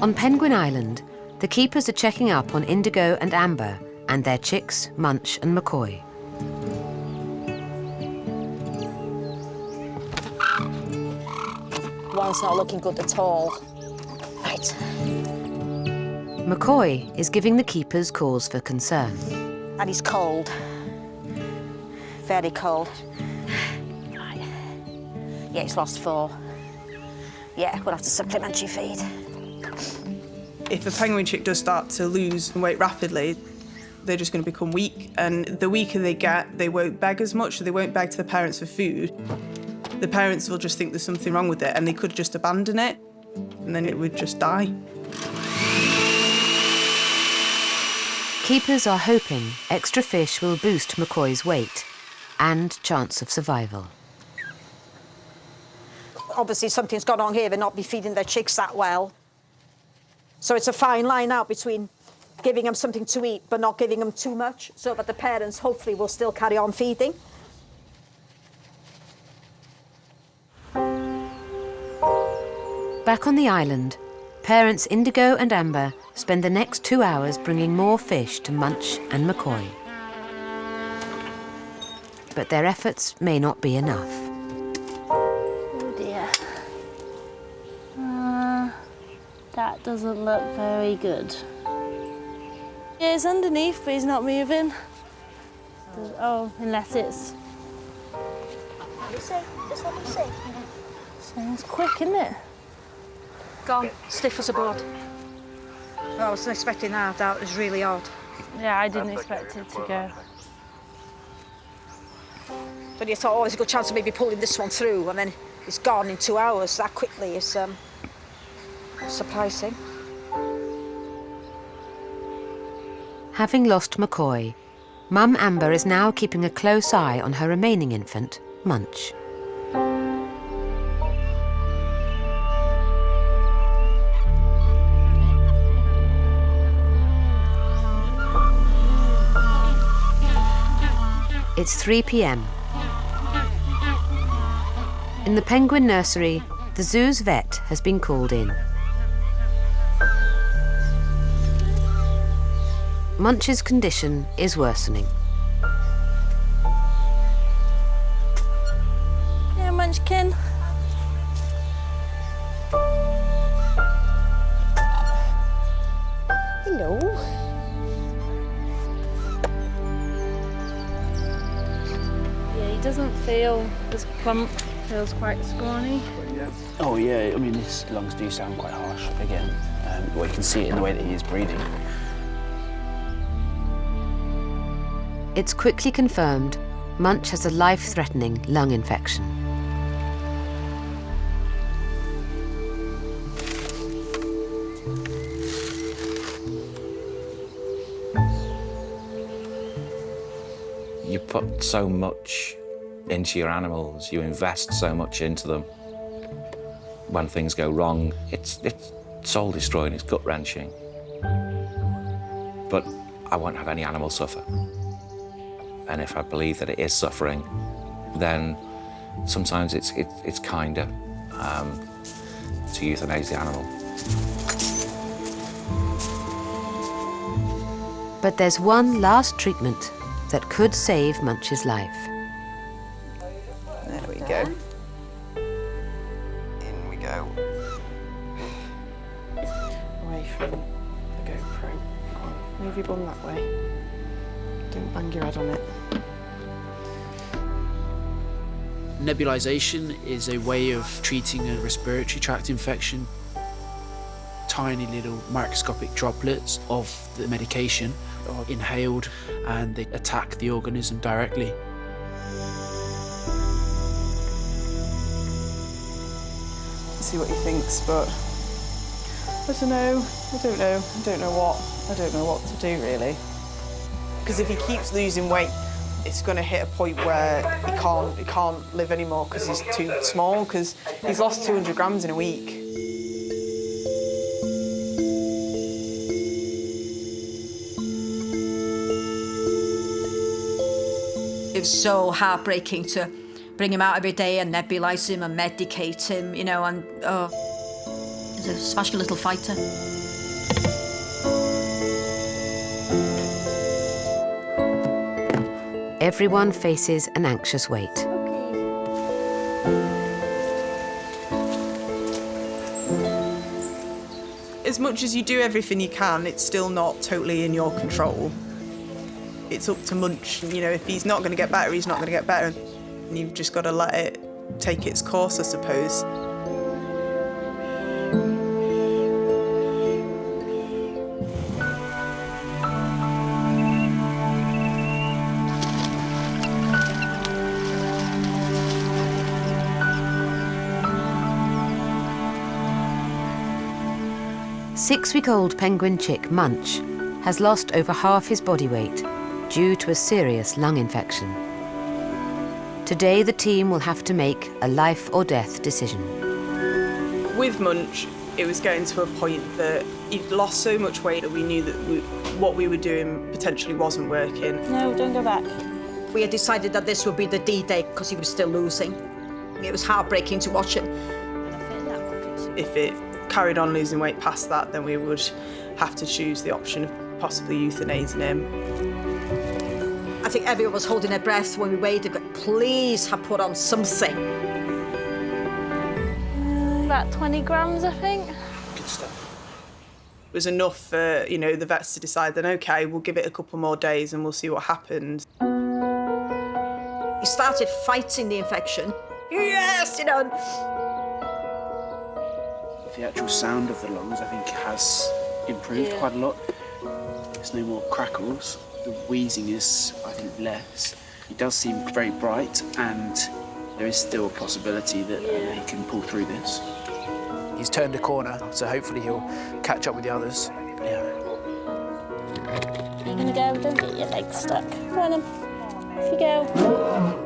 On Penguin Island, the keepers are checking up on Indigo and Amber and their chicks, Munch and McCoy. One's not looking good at all. Right. McCoy is giving the keepers cause for concern. And he's cold. Very cold. Right. Yeah, he's lost 4. Yeah, we'll have to supplementary feed. If a penguin chick does start to lose weight rapidly, they're just going to become weak. And the weaker they get, they won't beg as much, so they won't beg to the parents for food. The parents will just think there's something wrong with it, and they could just abandon it, and then it would just die. Keepers are hoping extra fish will boost McCoy's weight and chance of survival. Obviously, something's gone on here. They're not be feeding their chicks that well. So it's a fine line out between giving them something to eat but not giving them too much, so that the parents hopefully will still carry on feeding. Back on the island, parents Indigo and Amber spend the next 2 hours bringing more fish to Munch and McCoy. But their efforts may not be enough. Oh dear. That doesn't look very good. Yeah, he's underneath, but he's not moving. Oh, unless it's... Let me see. Just let me see. Sounds quick, isn't it? Gone. Stiff as a board. Oh, I wasn't expecting that. That was really odd. Yeah, I didn't expect it to go. But you thought, oh, there's a good chance of maybe pulling this one through, and then it's gone in 2 hours that quickly. Is surprising. Having lost McCoy, Mum Amber is now keeping a close eye on her remaining infant, Munch. It's 3 p.m. In the penguin nursery, the zoo's vet has been called in. Munch's condition is worsening. Yeah, Munchkin. Hello. Yeah, he doesn't feel as plump, feels quite scrawny. Oh yeah, I mean his lungs do sound quite harsh again. Well, you can see it in the way that he is breathing. It's quickly confirmed Munch has a life-threatening lung infection. You put so much into your animals, you invest so much into them. When things go wrong, it's soul-destroying, it's gut-wrenching. But I won't have any animal suffer. And if I believe that it is suffering, then sometimes it's kinder to euthanize the animal. But there's one last treatment that could save Munch's life. There we go. In we go. Away from the GoPro. Go on, move your bum that way. Don't bang your head on it. Nebulization is a way of treating a respiratory tract infection. Tiny little microscopic droplets of the medication are inhaled and they attack the organism directly. See what he thinks, but I don't know. I don't know what to do really. Because if he keeps losing weight, it's going to hit a point where he can't live anymore because he's too small, because he's lost 200 grams in a week. It's so heartbreaking to bring him out every day and nebulize him and medicate him, you know, and He's a smashing little fighter. Everyone faces an anxious wait. As much as you do everything you can, it's still not totally in your control. It's up to Munch. You know, if he's not going to get better, he's not going to get better. And you've just got to let it take its course, I suppose. Six-week-old penguin chick Munch has lost over half his body weight due to a serious lung infection. Today, the team will have to make a life or death decision. With Munch, it was getting to a point that he'd lost so much weight that we knew that what we were doing potentially wasn't working. No, don't go back. We had decided that this would be the D-Day because he was still losing. It was heartbreaking to watch him. If it carried on losing weight past that, then we would have to choose the option of possibly euthanizing him. I think everyone was holding their breath when we weighed him, but please have put on something. About 20 grams, I think. Good stuff. It was enough for, you know, the vets to decide then, OK, we'll give it a couple more days and we'll see what happens. He started fighting the infection. Yes, you know. The actual sound of the lungs, I think, has improved quite a lot. There's no more crackles. The wheezing is, I think, less. He does seem very bright, and there is still a possibility that he can pull through this. He's turned a corner, so hopefully he'll catch up with the others. Yeah. You're gonna go, don't get your legs stuck. Go on then. Off you go.